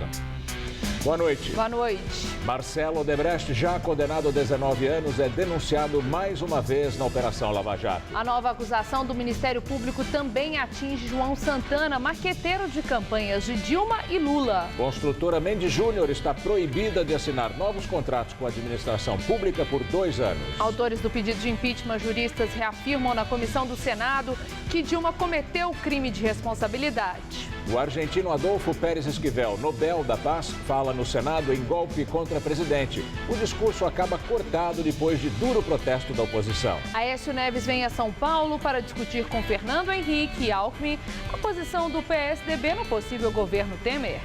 informação. Boa noite. Boa noite. Marcelo Odebrecht, já condenado a 19 anos, é denunciado mais uma vez na Operação Lava Jato. A nova acusação do Ministério Público também atinge João Santana, marqueteiro de campanhas de Dilma e Lula. Construtora Mendes Júnior está proibida de assinar novos contratos com a administração pública por 2 anos. Autores do pedido de impeachment, juristas reafirmam na comissão do Senado que Dilma cometeu crime de responsabilidade. O argentino Adolfo Pérez Esquivel, Nobel da Paz, fala no Senado em golpe contra presidente. O discurso acaba cortado depois de duro protesto da oposição. Aécio Neves vem a São Paulo para discutir com Fernando Henrique e Alckmin a posição do PSDB no possível governo Temer.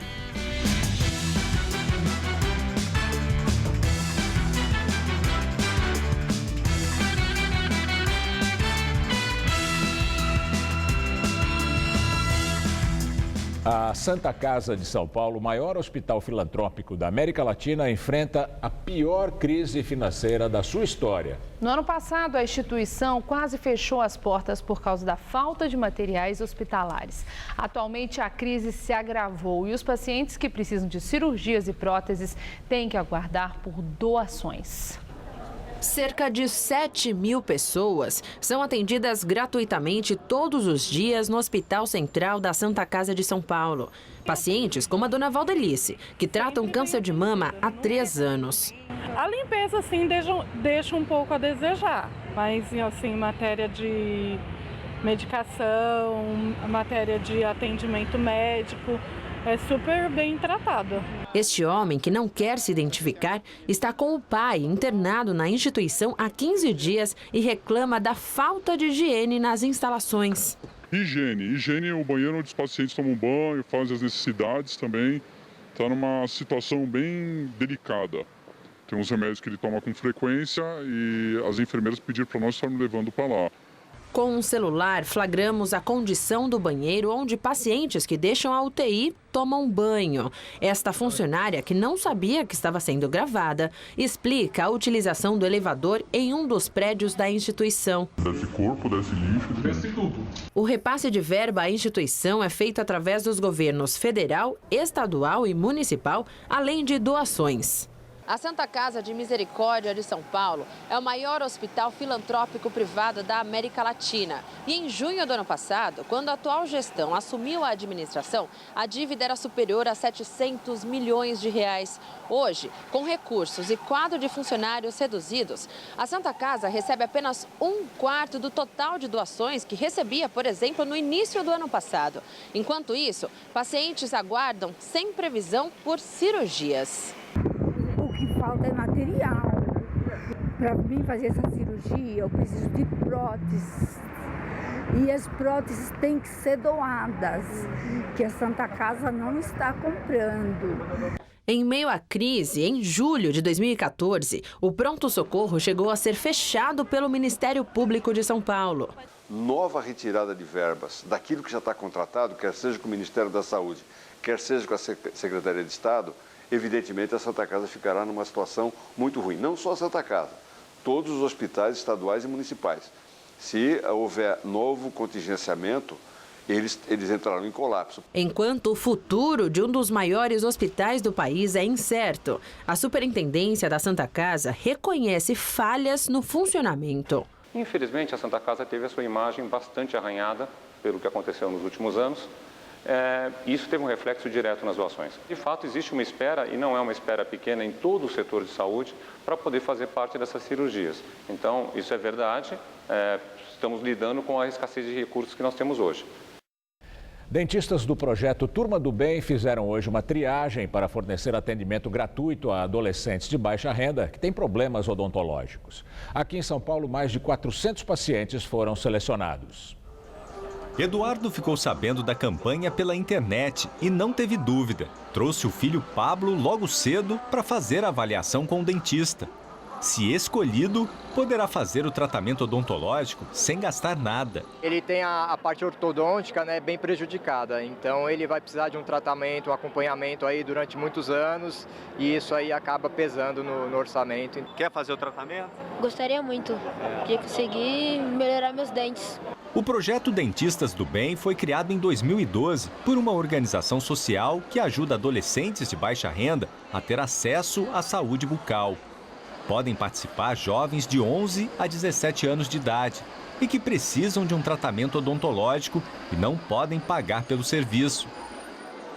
A Santa Casa de São Paulo, o maior hospital filantrópico da América Latina, enfrenta a pior crise financeira da sua história. No ano passado, a instituição quase fechou as portas por causa da falta de materiais hospitalares. Atualmente, a crise se agravou e os pacientes que precisam de cirurgias e próteses têm que aguardar por doações. Cerca de 7.000 pessoas são atendidas gratuitamente todos os dias no Hospital Central da Santa Casa de São Paulo. Pacientes como a dona Valdelice, que tratam câncer de mama há 3 anos. A limpeza, assim, deixa um pouco a desejar, mas, assim, em matéria de medicação, matéria de atendimento médico, é super bem tratada. Este homem, que não quer se identificar, está com o pai internado na instituição há 15 dias e reclama da falta de higiene nas instalações. Higiene, o banheiro onde os pacientes tomam banho, fazem as necessidades também, está numa situação bem delicada. Tem uns remédios que ele toma com frequência e as enfermeiras pediram para nós estarmos levando para lá. Com um celular, flagramos a condição do banheiro onde pacientes que deixam a UTI tomam banho. Esta funcionária, que não sabia que estava sendo gravada, explica a utilização do elevador em um dos prédios da instituição. Desce corpo, desce lixo, desce tudo. O repasse de verba à instituição é feito através dos governos federal, estadual e municipal, além de doações. A Santa Casa de Misericórdia de São Paulo é o maior hospital filantrópico privado da América Latina. E em junho do ano passado, quando a atual gestão assumiu a administração, a dívida era superior a 700 milhões de reais. Hoje, com recursos e quadro de funcionários reduzidos, a Santa Casa recebe apenas 1/4 do total de doações que recebia, por exemplo, no início do ano passado. Enquanto isso, pacientes aguardam sem previsão por cirurgias. O que falta é material. Para mim fazer essa cirurgia, eu preciso de próteses. E as próteses têm que ser doadas, que a Santa Casa não está comprando. Em meio à crise, em julho de 2014, o pronto-socorro chegou a ser fechado pelo Ministério Público de São Paulo. Nova retirada de verbas daquilo que já está contratado, quer seja com o Ministério da Saúde, quer seja com a Secretaria de Estado, evidentemente a Santa Casa ficará numa situação muito ruim. Não só a Santa Casa, todos os hospitais estaduais e municipais. Se houver novo contingenciamento, eles entrarão em colapso. Enquanto o futuro de um dos maiores hospitais do país é incerto, a Superintendência da Santa Casa reconhece falhas no funcionamento. Infelizmente, a Santa Casa teve a sua imagem bastante arranhada pelo que aconteceu nos últimos anos. Isso teve um reflexo direto nas doações. De fato, existe uma espera, e não é uma espera pequena, em todo o setor de saúde, para poder fazer parte dessas cirurgias. Então, isso é verdade, estamos lidando com a escassez de recursos que nós temos hoje. Dentistas do projeto Turma do Bem fizeram hoje uma triagem para fornecer atendimento gratuito a adolescentes de baixa renda que têm problemas odontológicos. Aqui em São Paulo, mais de 400 pacientes foram selecionados. Eduardo ficou sabendo da campanha pela internet e não teve dúvida. Trouxe o filho Pablo logo cedo para fazer a avaliação com o dentista. Se escolhido, poderá fazer o tratamento odontológico sem gastar nada. Ele tem a parte ortodôntica, né, bem prejudicada, então ele vai precisar de um tratamento, um acompanhamento aí durante muitos anos e isso aí acaba pesando no orçamento. Quer fazer o tratamento? Gostaria muito de conseguir melhorar meus dentes. O projeto Dentistas do Bem foi criado em 2012 por uma organização social que ajuda adolescentes de baixa renda a ter acesso à saúde bucal. Podem participar jovens de 11 a 17 anos de idade e que precisam de um tratamento odontológico e não podem pagar pelo serviço.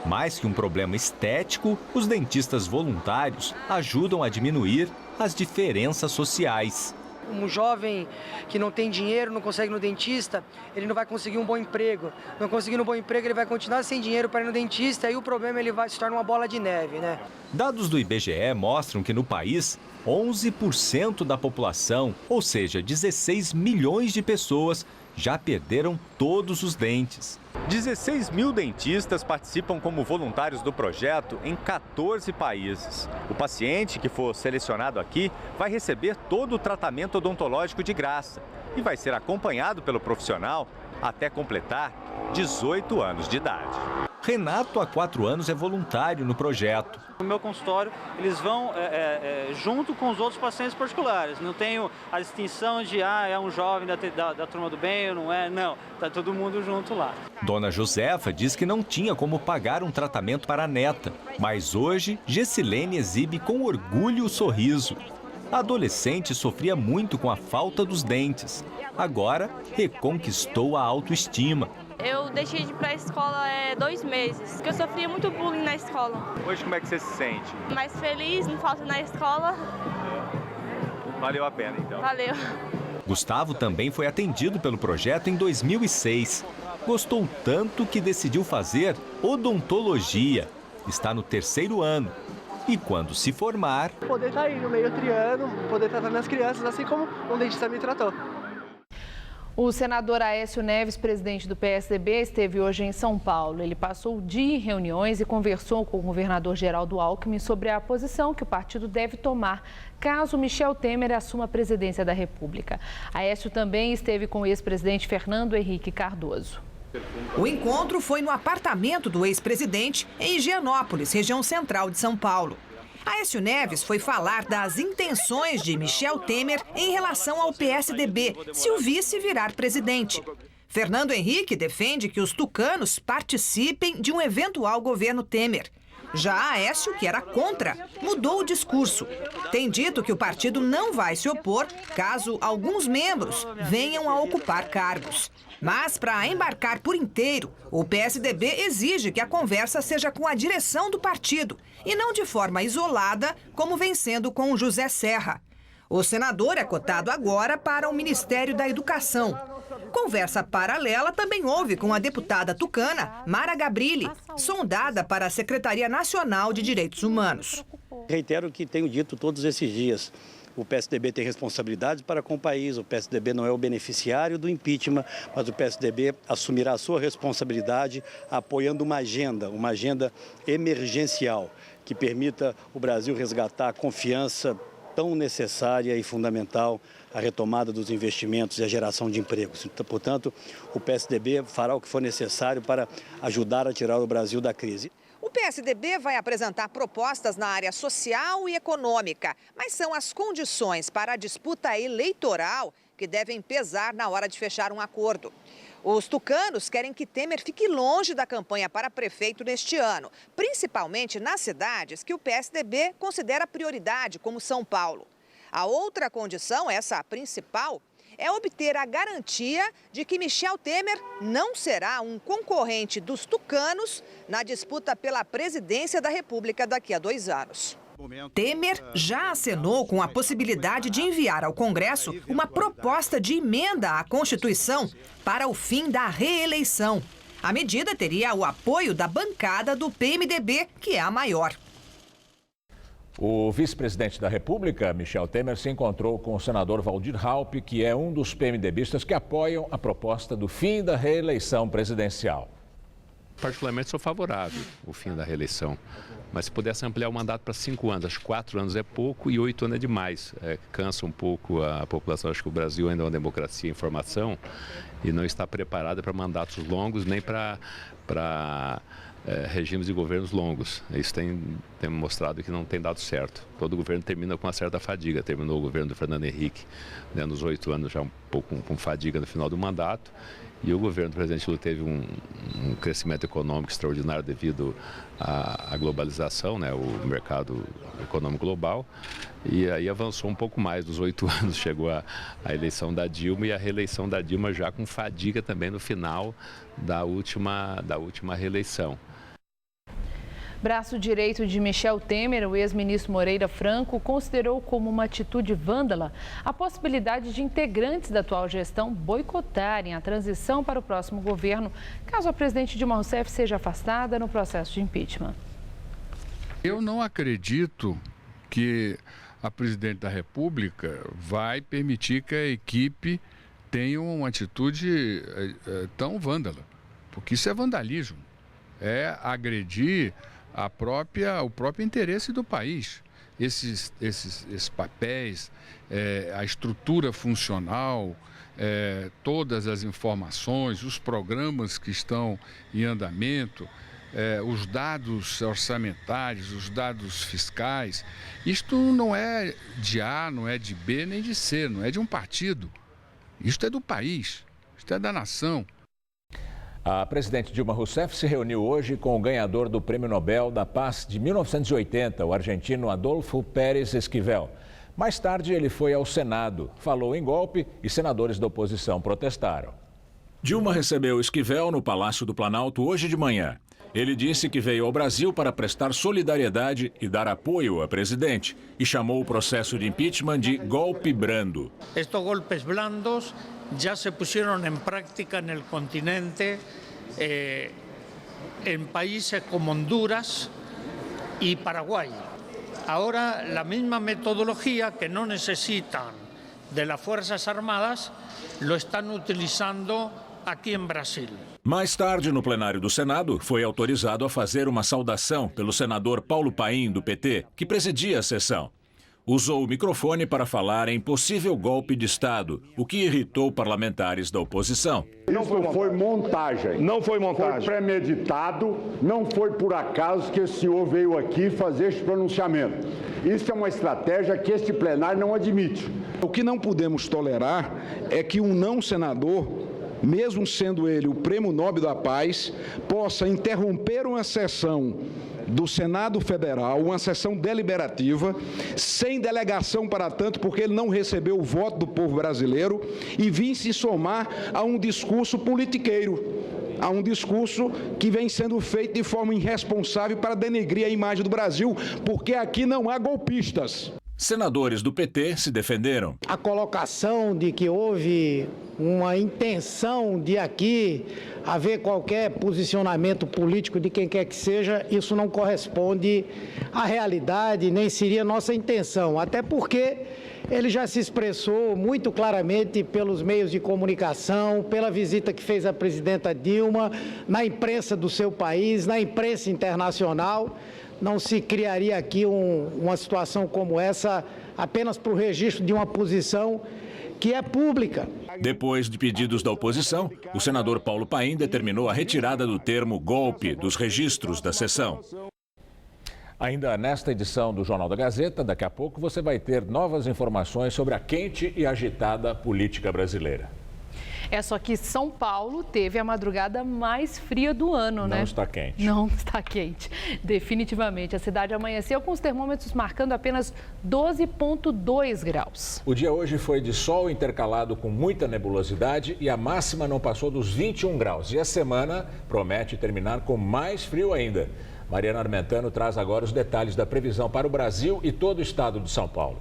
Mais que um problema estético, os dentistas voluntários ajudam a diminuir as diferenças sociais. Um jovem que não tem dinheiro, não consegue ir no dentista, ele não vai conseguir um bom emprego. Não conseguindo um bom emprego, ele vai continuar sem dinheiro para ir no dentista e o problema ele vai se tornar uma bola de neve, né? Dados do IBGE mostram que no país, 11% da população, ou seja, 16 milhões de pessoas, já perderam todos os dentes. 16 mil dentistas participam como voluntários do projeto em 14 países. O paciente que for selecionado aqui vai receber todo o tratamento odontológico de graça e vai ser acompanhado pelo profissional até completar 18 anos de idade. Renato, há 4 anos, é voluntário no projeto. No meu consultório, eles vão junto com os outros pacientes particulares. Não tenho a distinção de, é um jovem da turma do bem ou não é. Não, está todo mundo junto lá. Dona Josefa diz que não tinha como pagar um tratamento para a neta. Mas hoje, Gessilene exibe com orgulho o sorriso. A adolescente sofria muito com a falta dos dentes. Agora, reconquistou a autoestima. Eu deixei de ir para a escola 2 meses, porque eu sofria muito bullying na escola. Hoje como é que você se sente? Mais feliz, não falta na escola. Valeu a pena, então. Valeu. Gustavo também foi atendido pelo projeto em 2006. Gostou tanto que decidiu fazer odontologia. Está no 3º ano. E quando se formar... Poder estar aí no meio triano, poder tratar minhas crianças assim como um dentista me tratou. O senador Aécio Neves, presidente do PSDB, esteve hoje em São Paulo. Ele passou o dia em reuniões e conversou com o governador Geraldo Alckmin sobre a posição que o partido deve tomar caso Michel Temer assuma a presidência da República. Aécio também esteve com o ex-presidente Fernando Henrique Cardoso. O encontro foi no apartamento do ex-presidente em Higienópolis, região central de São Paulo. Aécio Neves foi falar das intenções de Michel Temer em relação ao PSDB, se o vice virar presidente. Fernando Henrique defende que os tucanos participem de um eventual governo Temer. Já Aécio, que era contra, mudou o discurso. Tem dito que o partido não vai se opor caso alguns membros venham a ocupar cargos. Mas, para embarcar por inteiro, o PSDB exige que a conversa seja com a direção do partido e não de forma isolada, como vem sendo com José Serra. O senador é cotado agora para o Ministério da Educação. Conversa paralela também houve com a deputada tucana Mara Gabrilli, sondada para a Secretaria Nacional de Direitos Humanos. Reitero o que tenho dito todos esses dias. O PSDB tem responsabilidades para com o país, o PSDB não é o beneficiário do impeachment, mas o PSDB assumirá a sua responsabilidade apoiando uma agenda emergencial que permita o Brasil resgatar a confiança tão necessária e fundamental à retomada dos investimentos e à geração de empregos. Portanto, o PSDB fará o que for necessário para ajudar a tirar o Brasil da crise. O PSDB vai apresentar propostas na área social e econômica, mas são as condições para a disputa eleitoral que devem pesar na hora de fechar um acordo. Os tucanos querem que Temer fique longe da campanha para prefeito neste ano, principalmente nas cidades que o PSDB considera prioridade, como São Paulo. A outra condição, essa principal, é obter a garantia de que Michel Temer não será um concorrente dos tucanos na disputa pela presidência da República daqui a 2 anos. Temer já acenou com a possibilidade de enviar ao Congresso uma proposta de emenda à Constituição para o fim da reeleição. A medida teria o apoio da bancada do PMDB, que é a maior. O vice-presidente da República, Michel Temer, se encontrou com o senador Waldir Raupp, que é um dos PMDBistas que apoiam a proposta do fim da reeleição presidencial. Particularmente sou favorável ao fim da reeleição, mas se pudesse ampliar o mandato para 5 anos, acho que 4 anos é pouco e 8 anos é demais. Cansa um pouco a população, acho que o Brasil ainda é uma democracia em formação e não está preparada para mandatos longos nem para regimes de governos longos. Isso tem mostrado que não tem dado certo. Todo governo termina com uma certa fadiga. Terminou o governo do Fernando Henrique, nos 8 anos, já um pouco com fadiga no final do mandato. E o governo do presidente Lula teve um crescimento econômico extraordinário devido à globalização, né, o mercado econômico global. E aí avançou um pouco mais, dos 8 anos chegou a eleição da Dilma e a reeleição da Dilma já com fadiga também no final da última reeleição. Braço direito de Michel Temer, o ex-ministro Moreira Franco, considerou como uma atitude vândala a possibilidade de integrantes da atual gestão boicotarem a transição para o próximo governo, caso a presidente Dilma Rousseff seja afastada no processo de impeachment. Eu não acredito que a presidente da República vai permitir que a equipe tenha uma atitude tão vândala, porque isso é vandalismo, é agredir o próprio interesse do país. Esses papéis, a estrutura funcional, todas as informações, os programas que estão em andamento, os dados orçamentários, os dados fiscais, isto não é de A, não é de B, nem de C, não é de um partido. Isto é do país, isto é da nação. A presidente Dilma Rousseff se reuniu hoje com o ganhador do Prêmio Nobel da Paz de 1980, o argentino Adolfo Pérez Esquivel. Mais tarde, ele foi ao Senado, falou em golpe e senadores da oposição protestaram. Dilma recebeu Esquivel no Palácio do Planalto hoje de manhã. Ele disse que veio ao Brasil para prestar solidariedade e dar apoio à presidente e chamou o processo de impeachment de golpe brando. Estes golpes blandos já se puseram em prática no continente, em países como Honduras e Paraguai. Agora, a mesma metodologia que não necessitam de las Fuerzas Armadas, lo estão utilizando aqui em Brasil. Mais tarde, no plenário do Senado, foi autorizado a fazer uma saudação pelo senador Paulo Paim, do PT, que presidia a sessão. Usou o microfone para falar em possível golpe de Estado, o que irritou parlamentares da oposição. Isso foi montagem. Não foi montagem. Foi premeditado, não foi por acaso que esse senhor veio aqui fazer este pronunciamento. Isso é uma estratégia que este plenário não admite. O que não podemos tolerar é que um não senador, mesmo sendo ele o Prêmio Nobel da Paz, possa interromper uma sessão do Senado Federal, uma sessão deliberativa, sem delegação para tanto, porque ele não recebeu o voto do povo brasileiro, e vir se somar a um discurso politiqueiro, a um discurso que vem sendo feito de forma irresponsável para denegrir a imagem do Brasil, porque aqui não há golpistas. Senadores do PT se defenderam. A colocação de que houve uma intenção de aqui haver qualquer posicionamento político de quem quer que seja, isso não corresponde à realidade, nem seria nossa intenção. Até porque ele já se expressou muito claramente pelos meios de comunicação, pela visita que fez a presidenta Dilma, na imprensa do seu país, na imprensa internacional. Não se criaria aqui uma situação como essa apenas para o registro de uma posição que é pública. Depois de pedidos da oposição, o senador Paulo Paim determinou a retirada do termo golpe dos registros da sessão. Ainda nesta edição do Jornal da Gazeta, daqui a pouco você vai ter novas informações sobre a quente e agitada política brasileira. É só que São Paulo teve a madrugada mais fria do ano, né? Não está quente. Não está quente, definitivamente. A cidade amanheceu com os termômetros marcando apenas 12,2 graus. O dia hoje foi de sol intercalado com muita nebulosidade e a máxima não passou dos 21 graus. E a semana promete terminar com mais frio ainda. Mariana Armentano traz agora os detalhes da previsão para o Brasil e todo o estado de São Paulo.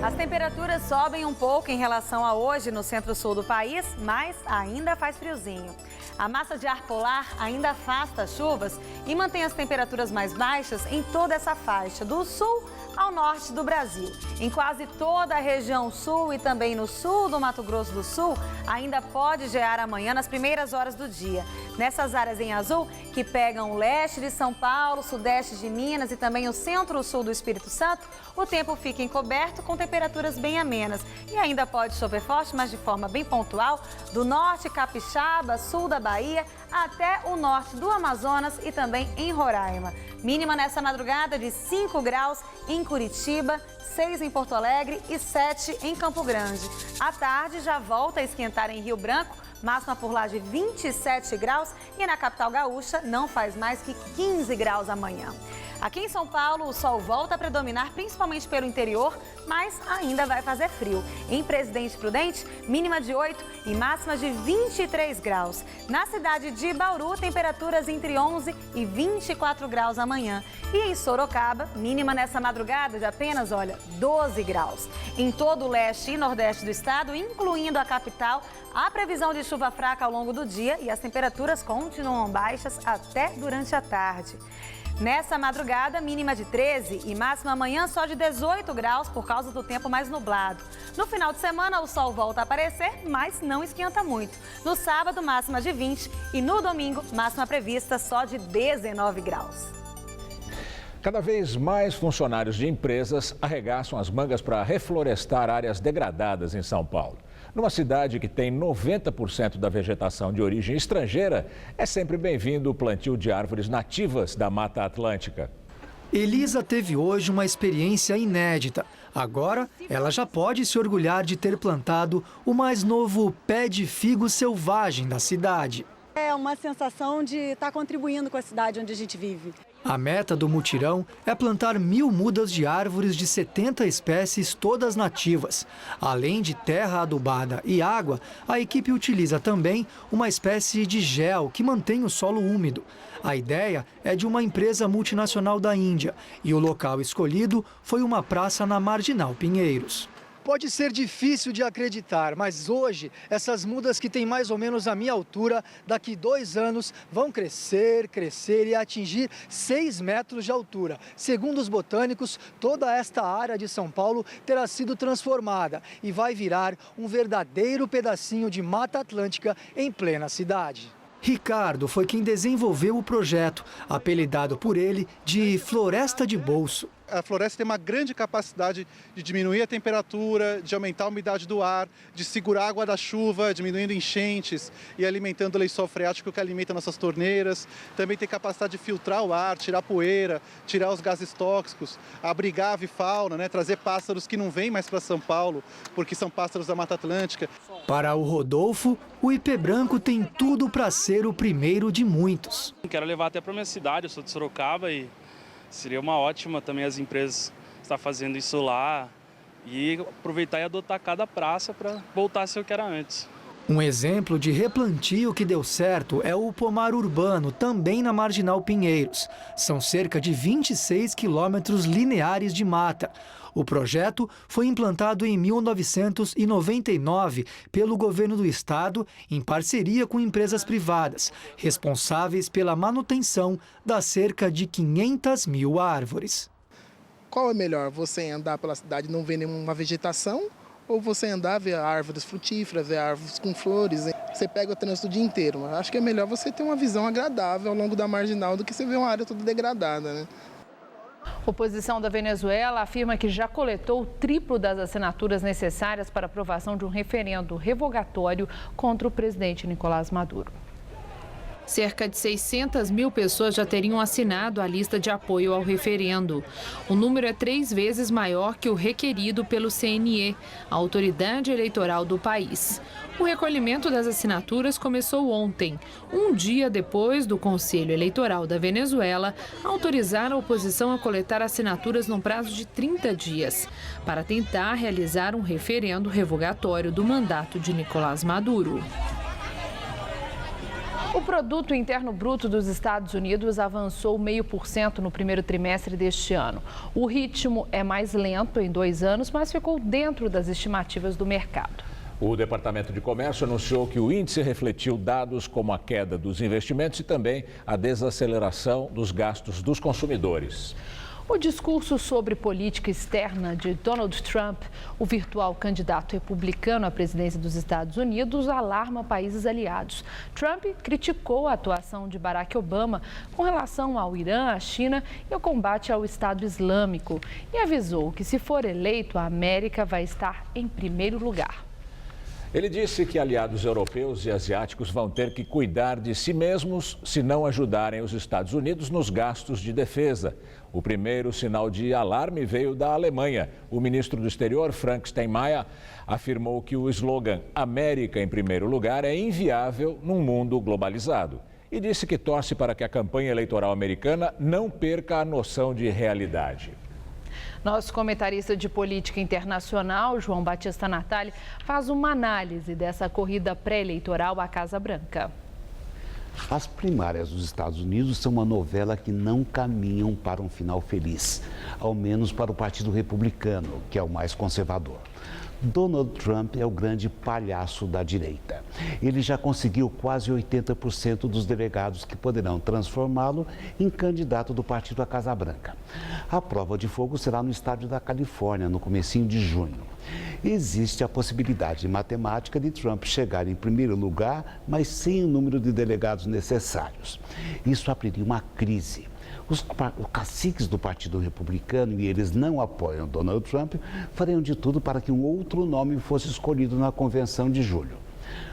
As temperaturas sobem um pouco em relação a hoje no centro-sul do país, mas ainda faz friozinho. A massa de ar polar ainda afasta as chuvas e mantém as temperaturas mais baixas em toda essa faixa, do sul ao norte do Brasil. Em quase toda a região sul e também no sul do Mato Grosso do Sul, ainda pode gear amanhã nas primeiras horas do dia. Nessas áreas em azul, que pegam o leste de São Paulo, sudeste de Minas e também o centro-sul do Espírito Santo, o tempo fica encoberto com temperaturas bem amenas. E ainda pode chover forte, mas de forma bem pontual, do norte capixaba, sul da Bahia até o norte do Amazonas e também em Roraima. Mínima nessa madrugada de 5 graus em Curitiba, 6 em Porto Alegre e 7 em Campo Grande. À tarde já volta a esquentar em Rio Branco, máxima por lá de 27 graus e na capital gaúcha não faz mais que 15 graus amanhã. Aqui em São Paulo, o sol volta a predominar, principalmente pelo interior, mas ainda vai fazer frio. Em Presidente Prudente, mínima de 8 e máxima de 23 graus. Na cidade de Bauru, temperaturas entre 11 e 24 graus amanhã. E em Sorocaba, mínima nessa madrugada de apenas, 12 graus. Em todo o leste e nordeste do estado, incluindo a capital, há previsão de chuva fraca ao longo do dia e as temperaturas continuam baixas até durante a tarde. Nessa madrugada, mínima de 13 e máxima amanhã só de 18 graus por causa do tempo mais nublado. No final de semana, o sol volta a aparecer, mas não esquenta muito. No sábado, máxima de 20 e no domingo, máxima prevista só de 19 graus. Cada vez mais funcionários de empresas arregaçam as mangas para reflorestar áreas degradadas em São Paulo. Numa cidade que tem 90% da vegetação de origem estrangeira, é sempre bem-vindo o plantio de árvores nativas da Mata Atlântica. Elisa teve hoje uma experiência inédita. Agora, ela já pode se orgulhar de ter plantado o mais novo pé de figo selvagem da cidade. É uma sensação de estar contribuindo com a cidade onde a gente vive. A meta do mutirão é plantar 1000 mudas de árvores de 70 espécies, todas nativas. Além de terra adubada e água, a equipe utiliza também uma espécie de gel que mantém o solo úmido. A ideia é de uma empresa multinacional da Índia e o local escolhido foi uma praça na Marginal Pinheiros. Pode ser difícil de acreditar, mas hoje essas mudas que têm mais ou menos a minha altura, daqui 2 anos vão crescer e atingir 6 metros de altura. Segundo os botânicos, toda esta área de São Paulo terá sido transformada e vai virar um verdadeiro pedacinho de Mata Atlântica em plena cidade. Ricardo foi quem desenvolveu o projeto, apelidado por ele de Floresta de Bolso. A floresta tem uma grande capacidade de diminuir a temperatura, de aumentar a umidade do ar, de segurar a água da chuva, diminuindo enchentes e alimentando o lençol freático que alimenta nossas torneiras. Também tem capacidade de filtrar o ar, tirar poeira, tirar os gases tóxicos, abrigar a avifauna, trazer pássaros que não vêm mais para São Paulo, porque são pássaros da Mata Atlântica. Para o Rodolfo, o ipê branco tem tudo para ser o primeiro de muitos. Quero levar até para minha cidade, eu sou de Sorocaba e seria uma ótima também as empresas estar fazendo isso lá e aproveitar e adotar cada praça para voltar a ser o que era antes. Um exemplo de replantio que deu certo é o pomar urbano, também na Marginal Pinheiros. São cerca de 26 quilômetros lineares de mata. O projeto foi implantado em 1999 pelo governo do estado, em parceria com empresas privadas, responsáveis pela manutenção das cerca de 500.000 árvores. Qual é melhor, você andar pela cidade e não ver nenhuma vegetação? Ou você andar, ver árvores frutíferas, ver árvores com flores? Você pega o trânsito o dia inteiro. Mas acho que é melhor você ter uma visão agradável ao longo da Marginal do que você ver uma área toda degradada, Oposição da Venezuela afirma que já coletou o triplo das assinaturas necessárias para aprovação de um referendo revogatório contra o presidente Nicolás Maduro. Cerca de 600.000 pessoas já teriam assinado a lista de apoio ao referendo. O número é 3 vezes maior que o requerido pelo CNE, a autoridade eleitoral do país. O recolhimento das assinaturas começou ontem, um dia depois do Conselho Eleitoral da Venezuela autorizar a oposição a coletar assinaturas num prazo de 30 dias, para tentar realizar um referendo revogatório do mandato de Nicolás Maduro. O Produto Interno Bruto dos Estados Unidos avançou 0,5% no primeiro trimestre deste ano. O ritmo é mais lento em 2 anos, mas ficou dentro das estimativas do mercado. O Departamento de Comércio anunciou que o índice refletiu dados como a queda dos investimentos e também a desaceleração dos gastos dos consumidores. O discurso sobre política externa de Donald Trump, o virtual candidato republicano à presidência dos Estados Unidos, alarma países aliados. Trump criticou a atuação de Barack Obama com relação ao Irã, à China e ao combate ao Estado Islâmico e avisou que, se for eleito, a América vai estar em primeiro lugar. Ele disse que aliados europeus e asiáticos vão ter que cuidar de si mesmos se não ajudarem os Estados Unidos nos gastos de defesa. O primeiro sinal de alarme veio da Alemanha. O ministro do Exterior, Frank Steinmeier, afirmou que o slogan "América em primeiro lugar" é inviável num mundo globalizado. E disse que torce para que a campanha eleitoral americana não perca a noção de realidade. Nosso comentarista de política internacional, João Batista Natali, faz uma análise dessa corrida pré-eleitoral à Casa Branca. As primárias dos Estados Unidos são uma novela que não caminham para um final feliz, ao menos para o Partido Republicano, que é o mais conservador. Donald Trump é o grande palhaço da direita. Ele já conseguiu quase 80% dos delegados que poderão transformá-lo em candidato do partido à Casa Branca. A prova de fogo será no estado da Califórnia, no comecinho de junho. Existe a possibilidade matemática de Trump chegar em primeiro lugar, mas sem o número de delegados necessários. Isso abriria uma crise. Os caciques do Partido Republicano, e eles não apoiam Donald Trump, fariam de tudo para que um outro nome fosse escolhido na convenção de julho.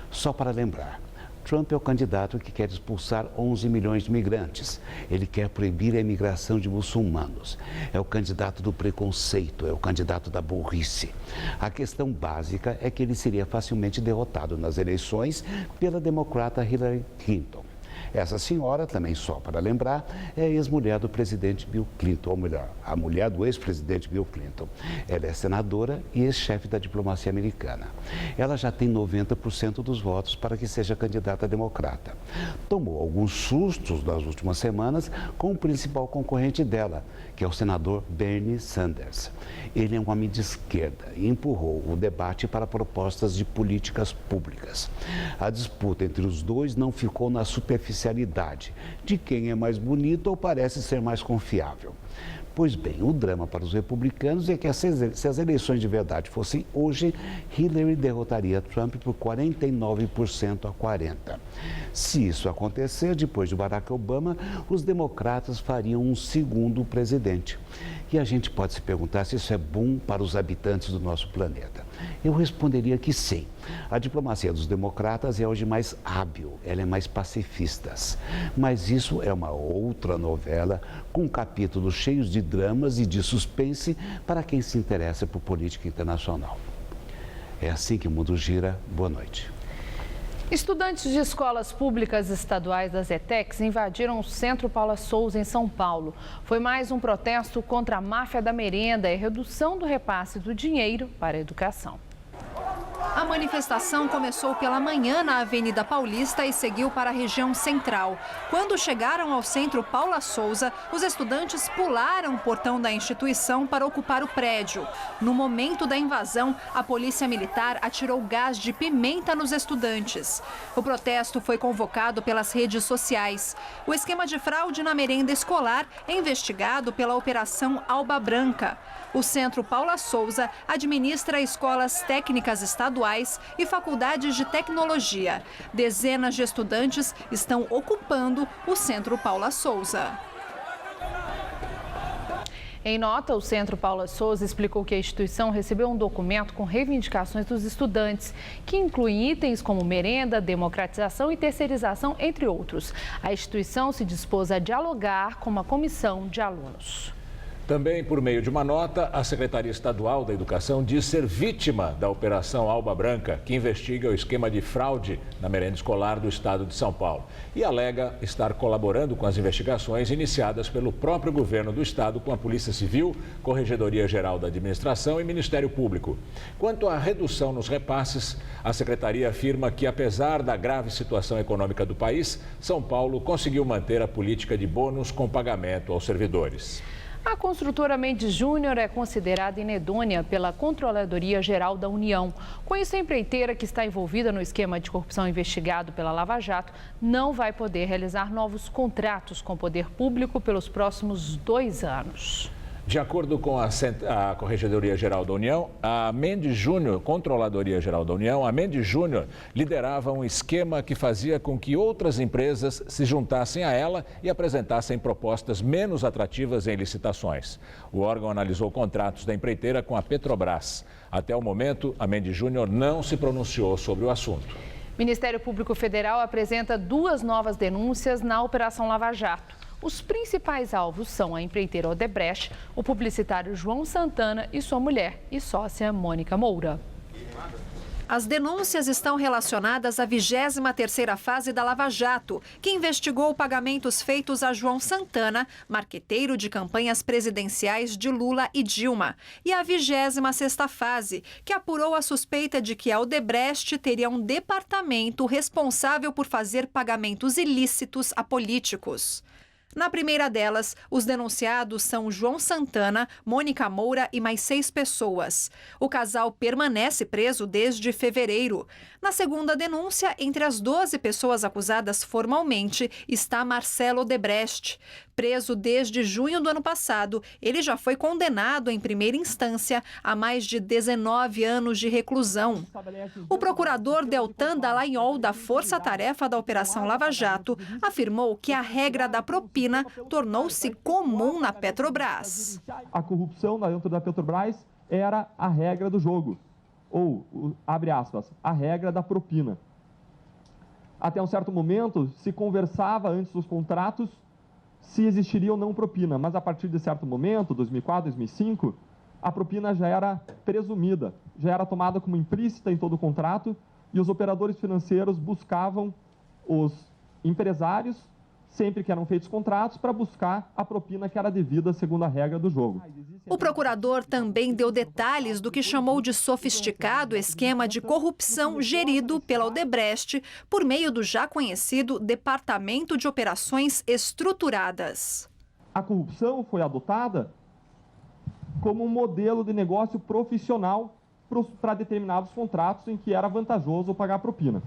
Só para lembrar, Trump é o candidato que quer expulsar 11 milhões de imigrantes. Ele quer proibir a imigração de muçulmanos. É o candidato do preconceito, é o candidato da burrice. A questão básica é que ele seria facilmente derrotado nas eleições pela democrata Hillary Clinton. Essa senhora, também só para lembrar, é a ex-mulher do presidente Bill Clinton, ou melhor, a mulher do ex-presidente Bill Clinton. Ela é senadora e ex-chefe da diplomacia americana. Ela já tem 90% dos votos para que seja candidata democrata. Tomou alguns sustos nas últimas semanas com o principal concorrente dela, que é o senador Bernie Sanders. Ele é um homem de esquerda e empurrou o debate para propostas de políticas públicas. A disputa entre os dois não ficou na superficialidade de quem é mais bonito ou parece ser mais confiável. Pois bem, o drama para os republicanos é que se as eleições de verdade fossem hoje, Hillary derrotaria Trump por 49% a 40%. Se isso acontecer, depois de Barack Obama, os democratas fariam um segundo presidente. E a gente pode se perguntar se isso é bom para os habitantes do nosso planeta. Eu responderia que sim. A diplomacia dos democratas é hoje mais hábil, ela é mais pacifista. Mas isso é uma outra novela com capítulos cheios de dramas e de suspense para quem se interessa por política internacional. É assim que o mundo gira. Boa noite. Estudantes de escolas públicas estaduais das ETECs invadiram o Centro Paula Souza, em São Paulo. Foi mais um protesto contra a máfia da merenda e redução do repasse do dinheiro para a educação. A manifestação começou pela manhã na Avenida Paulista e seguiu para a região central. Quando chegaram ao Centro Paula Souza, os estudantes pularam o portão da instituição para ocupar o prédio. No momento da invasão, a polícia militar atirou gás de pimenta nos estudantes. O protesto foi convocado pelas redes sociais. O esquema de fraude na merenda escolar é investigado pela Operação Alba Branca. O Centro Paula Souza administra escolas técnicas estaduais e faculdades de tecnologia. Dezenas de estudantes estão ocupando o Centro Paula Souza. Em nota, o Centro Paula Souza explicou que a instituição recebeu um documento com reivindicações dos estudantes, que incluem itens como merenda, democratização e terceirização, entre outros. A instituição se dispôs a dialogar com uma comissão de alunos. Também, por meio de uma nota, a Secretaria Estadual da Educação diz ser vítima da Operação Alba Branca, que investiga o esquema de fraude na merenda escolar do estado de São Paulo e alega estar colaborando com as investigações iniciadas pelo próprio governo do estado com a Polícia Civil, Corregedoria Geral da Administração e Ministério Público. Quanto à redução nos repasses, a Secretaria afirma que, apesar da grave situação econômica do país, São Paulo conseguiu manter a política de bônus com pagamento aos servidores. A construtora Mendes Júnior é considerada inidônea pela Controladoria Geral da União. Com isso, a empreiteira, que está envolvida no esquema de corrupção investigado pela Lava Jato, não vai poder realizar novos contratos com o poder público pelos próximos 2 anos. De acordo com a Corregedoria Geral da União, a Mendes Júnior, Controladoria Geral da União, a Mendes Júnior liderava um esquema que fazia com que outras empresas se juntassem a ela e apresentassem propostas menos atrativas em licitações. O órgão analisou contratos da empreiteira com a Petrobras. Até o momento, a Mendes Júnior não se pronunciou sobre o assunto. O Ministério Público Federal apresenta 2 novas denúncias na Operação Lava Jato. Os principais alvos são a empreiteira Odebrecht, o publicitário João Santana e sua mulher e sócia Mônica Moura. As denúncias estão relacionadas à 23ª fase da Lava Jato, que investigou pagamentos feitos a João Santana, marqueteiro de campanhas presidenciais de Lula e Dilma, e à 26ª fase, que apurou a suspeita de que a Odebrecht teria um departamento responsável por fazer pagamentos ilícitos a políticos. Na primeira delas, os denunciados são João Santana, Mônica Moura e mais 6 pessoas. O casal permanece preso desde fevereiro. Na segunda denúncia, entre as 12 pessoas acusadas formalmente, está Marcelo Odebrecht. Preso desde junho do ano passado, ele já foi condenado em primeira instância a mais de 19 anos de reclusão. O procurador Deltan Dallagnol, da Força Tarefa da Operação Lava Jato, afirmou que a regra da propina tornou-se comum na Petrobras. A corrupção dentro da Petrobras era a regra do jogo, ou, abre aspas, a regra da propina. Até um certo momento, se conversava antes dos contratos se existiria ou não propina, mas a partir de certo momento, 2004, 2005, a propina já era presumida, já era tomada como implícita em todo o contrato e os operadores financeiros buscavam os empresários, sempre que eram feitos contratos, para buscar a propina que era devida segundo a regra do jogo. O procurador também deu detalhes do que chamou de sofisticado esquema de corrupção gerido pela Odebrecht por meio do já conhecido Departamento de Operações Estruturadas. A corrupção foi adotada como um modelo de negócio profissional para determinados contratos em que era vantajoso pagar propina.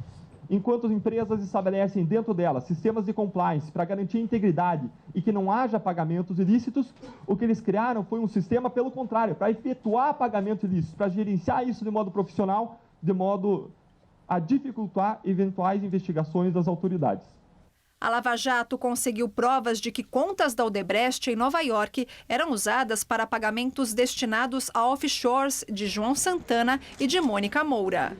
Enquanto as empresas estabelecem dentro delas sistemas de compliance para garantir a integridade e que não haja pagamentos ilícitos, o que eles criaram foi um sistema, pelo contrário, para efetuar pagamentos ilícitos, para gerenciar isso de modo profissional, de modo a dificultar eventuais investigações das autoridades. A Lava Jato conseguiu provas de que contas da Odebrecht em Nova York eram usadas para pagamentos destinados a offshores de João Santana e de Mônica Moura.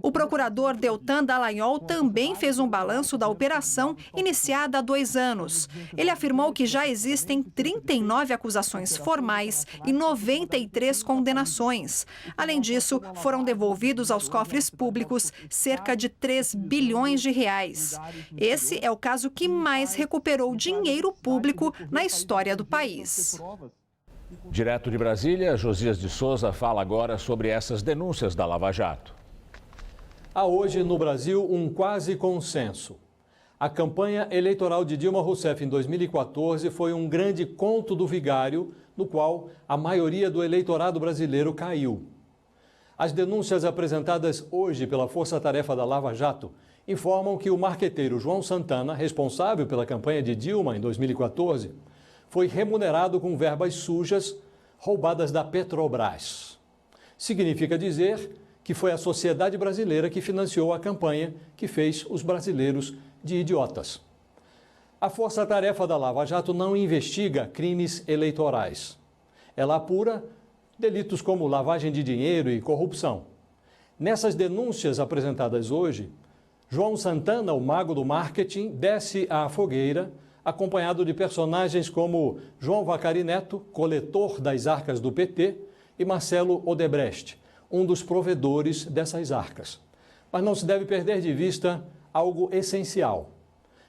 O procurador Deltan Dallagnol também fez um balanço da operação iniciada há 2 anos. Ele afirmou que já existem 39 acusações formais e 93 condenações. Além disso, foram devolvidos aos cofres públicos cerca de 3 bilhões de reais. Esse é o caso que mais recuperou dinheiro público na história do país. Direto de Brasília, Josias de Souza fala agora sobre essas denúncias da Lava Jato. Há hoje no Brasil um quase consenso. A campanha eleitoral de Dilma Rousseff em 2014 foi um grande conto do vigário, no qual a maioria do eleitorado brasileiro caiu. As denúncias apresentadas hoje pela Força Tarefa da Lava Jato informam que o marqueteiro João Santana, responsável pela campanha de Dilma em 2014, foi remunerado com verbas sujas roubadas da Petrobras. Significa dizer que foi a sociedade brasileira que financiou a campanha que fez os brasileiros de idiotas. A Força Tarefa da Lava Jato não investiga crimes eleitorais. Ela apura delitos como lavagem de dinheiro e corrupção. Nessas denúncias apresentadas hoje, João Santana, o mago do marketing, desce à fogueira, acompanhado de personagens como João Vacari Neto, coletor das arcas do PT, e Marcelo Odebrecht, um dos provedores dessas arcas. Mas não se deve perder de vista algo essencial.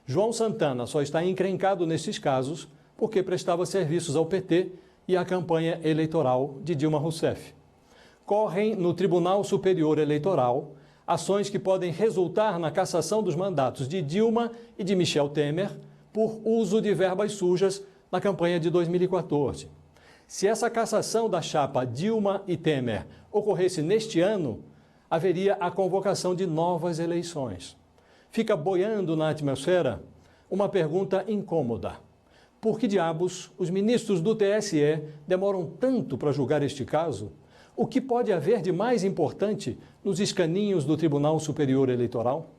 João Santana só está encrencado nesses casos porque prestava serviços ao PT e à campanha eleitoral de Dilma Rousseff. Correm no Tribunal Superior Eleitoral ações que podem resultar na cassação dos mandatos de Dilma e de Michel Temer por uso de verbas sujas na campanha de 2014. Se essa cassação da chapa Dilma e Temer ocorresse neste ano, haveria a convocação de novas eleições. Fica boiando na atmosfera uma pergunta incômoda. Por que diabos os ministros do TSE demoram tanto para julgar este caso? O que pode haver de mais importante nos escaninhos do Tribunal Superior Eleitoral?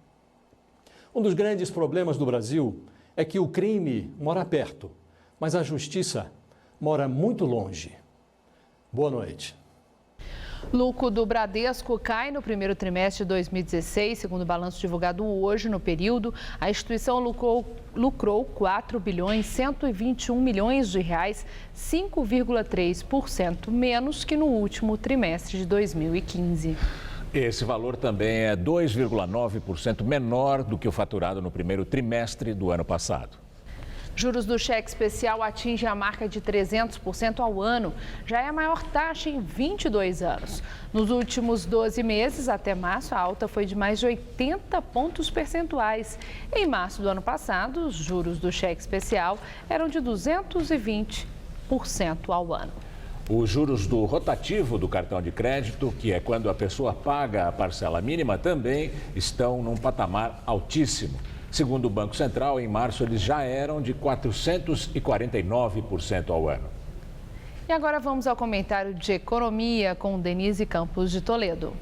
Um dos grandes problemas do Brasil é que o crime mora perto, mas a justiça mora muito longe. Boa noite. Lucro do Bradesco cai no primeiro trimestre de 2016, segundo o balanço divulgado hoje no período. A instituição lucrou 4 bilhões 121 milhões de reais, 5,3% menos que no último trimestre de 2015. Esse valor também é 2,9% menor do que o faturado no primeiro trimestre do ano passado. Juros do cheque especial atingem a marca de 300% ao ano. Já é a maior taxa em 22 anos. Nos últimos 12 meses, até março, a alta foi de mais de 80 pontos percentuais. Em março do ano passado, os juros do cheque especial eram de 220% ao ano. Os juros do rotativo do cartão de crédito, que é quando a pessoa paga a parcela mínima, também estão num patamar altíssimo. Segundo o Banco Central, em março eles já eram de 449% ao ano. E agora vamos ao comentário de economia com Denise Campos de Toledo.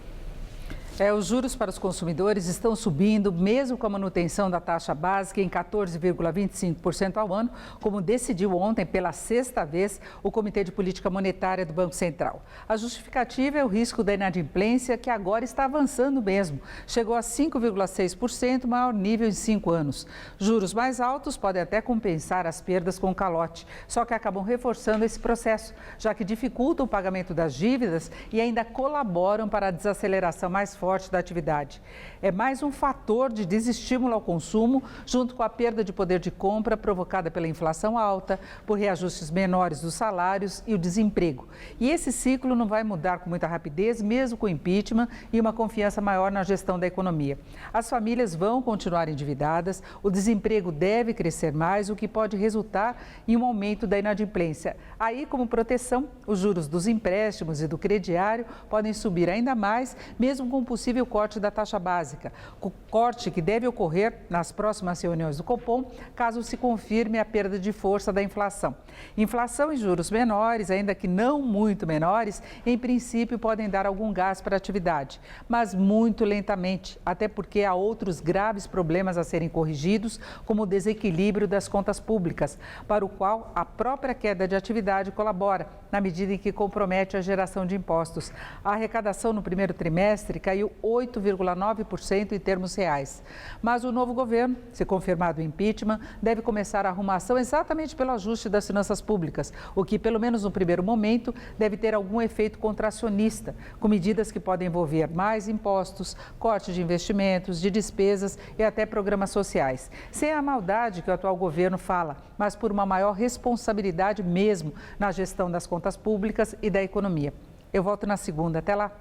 Os juros para os consumidores estão subindo, mesmo com a manutenção da taxa básica em 14,25% ao ano, como decidiu ontem pela sexta vez o Comitê de Política Monetária do Banco Central. A justificativa é o risco da inadimplência, que agora está avançando mesmo. Chegou a 5,6%, maior nível em 5 anos. Juros mais altos podem até compensar as perdas com calote, só que acabam reforçando esse processo, já que dificultam o pagamento das dívidas e ainda colaboram para a desaceleração mais forte da atividade. É mais um fator de desestímulo ao consumo, junto com a perda de poder de compra provocada pela inflação alta, por reajustes menores dos salários e o desemprego. E esse ciclo não vai mudar com muita rapidez, mesmo com impeachment e uma confiança maior na gestão da economia. As famílias vão continuar endividadas, o desemprego deve crescer mais, o que pode resultar em um aumento da inadimplência. Aí, como proteção, os juros dos empréstimos e do crediário podem subir ainda mais, mesmo com possível corte da taxa básica, o corte que deve ocorrer nas próximas reuniões do Copom, caso se confirme a perda de força da inflação. Inflação e juros menores, ainda que não muito menores, em princípio podem dar algum gás para a atividade, mas muito lentamente, até porque há outros graves problemas a serem corrigidos, como o desequilíbrio das contas públicas, para o qual a própria queda de atividade colabora, na medida em que compromete a geração de impostos. A arrecadação no primeiro trimestre caiu 8,9% em termos reais. Mas o novo governo, se confirmado o impeachment, deve começar a arrumação exatamente pelo ajuste das finanças públicas, o que, pelo menos no primeiro momento, deve ter algum efeito contracionista, com medidas que podem envolver mais impostos, corte de investimentos, de despesas e até programas sociais. Sem a maldade que o atual governo fala, mas por uma maior responsabilidade mesmo na gestão das contas públicas e da economia. Eu volto na segunda. Até lá.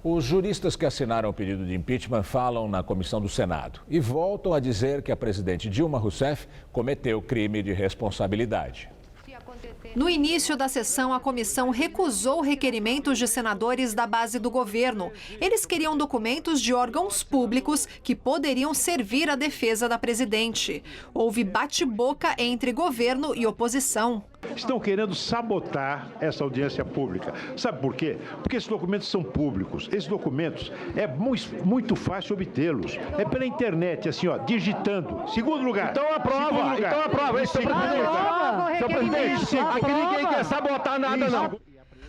Os juristas que assinaram o pedido de impeachment falam na comissão do Senado e voltam a dizer que a presidente Dilma Rousseff cometeu crime de responsabilidade. No início da sessão, a comissão recusou requerimentos de senadores da base do governo. Eles queriam documentos de órgãos públicos que poderiam servir à defesa da presidente. Houve bate-boca entre governo e oposição. Estão querendo sabotar essa audiência pública. Sabe por quê? Porque esses documentos são públicos. Esses documentos é muito fácil obtê-los. É pela internet, assim, ó, digitando. Segundo lugar. Então aprova. Então aprova. Seu presidente, aqui ninguém quer sabotar nada, não.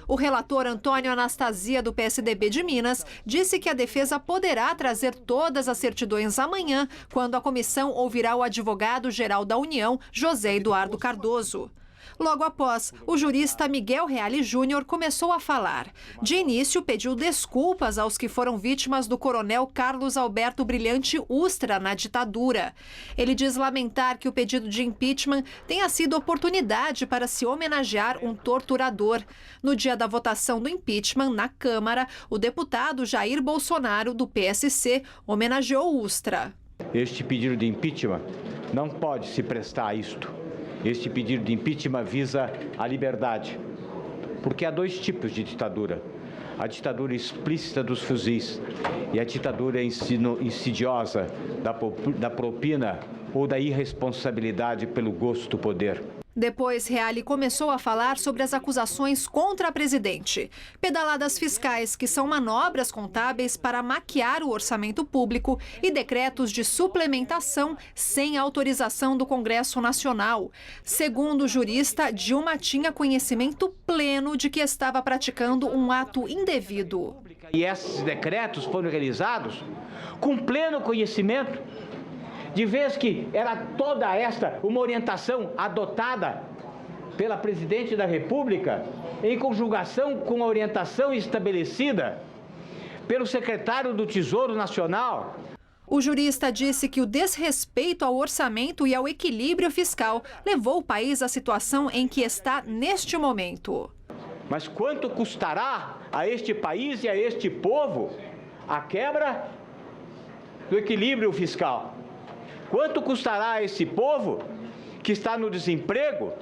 O relator Antônio Anastasia, do PSDB de Minas, disse que a defesa poderá trazer todas as certidões amanhã, quando a comissão ouvirá o advogado-geral da União, José Eduardo Cardoso. Logo após, o jurista Miguel Reale Júnior começou a falar. De início, pediu desculpas aos que foram vítimas do coronel Carlos Alberto Brilhante Ustra na ditadura. Ele diz lamentar que o pedido de impeachment tenha sido oportunidade para se homenagear um torturador. No dia da votação do impeachment na Câmara, o deputado Jair Bolsonaro, do PSC, homenageou Ustra. Este pedido de impeachment não pode se prestar a isto. Este pedido de impeachment visa a liberdade, porque há dois tipos de ditadura. A ditadura explícita dos fuzis e a ditadura insidiosa da propina ou da irresponsabilidade pelo gosto do poder. Depois, Reale começou a falar sobre as acusações contra a presidente. Pedaladas fiscais, que são manobras contábeis para maquiar o orçamento público, e decretos de suplementação sem autorização do Congresso Nacional. Segundo o jurista, Dilma tinha conhecimento pleno de que estava praticando um ato indevido. E esses decretos foram realizados com pleno conhecimento, de vez que era toda esta uma orientação adotada pela Presidente da República, em conjugação com a orientação estabelecida pelo secretário do Tesouro Nacional. O jurista disse que o desrespeito ao orçamento e ao equilíbrio fiscal levou o país à situação em que está neste momento. Mas quanto custará a este país e a este povo a quebra do equilíbrio fiscal? Quanto custará a esse povo que está no desemprego,